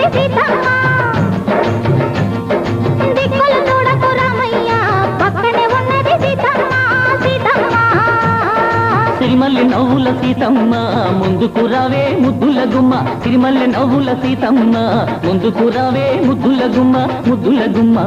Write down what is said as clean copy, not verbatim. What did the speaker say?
ఉన్నది సీతమ్మ దిక్కులు చూడకు రామయ్య పక్కనే ఉన్నది సీతమ్మ సీతమ్మ సిరిమల్లె నవ్వుల సీతమ్మ ముందుకు రావే ముద్దుల గుమ్మ సిరిమల్లె నవ్వుల సీతమ్మ ముందుకు రావే ముద్దుల గుమ్మ ముద్దుల గుమ్మ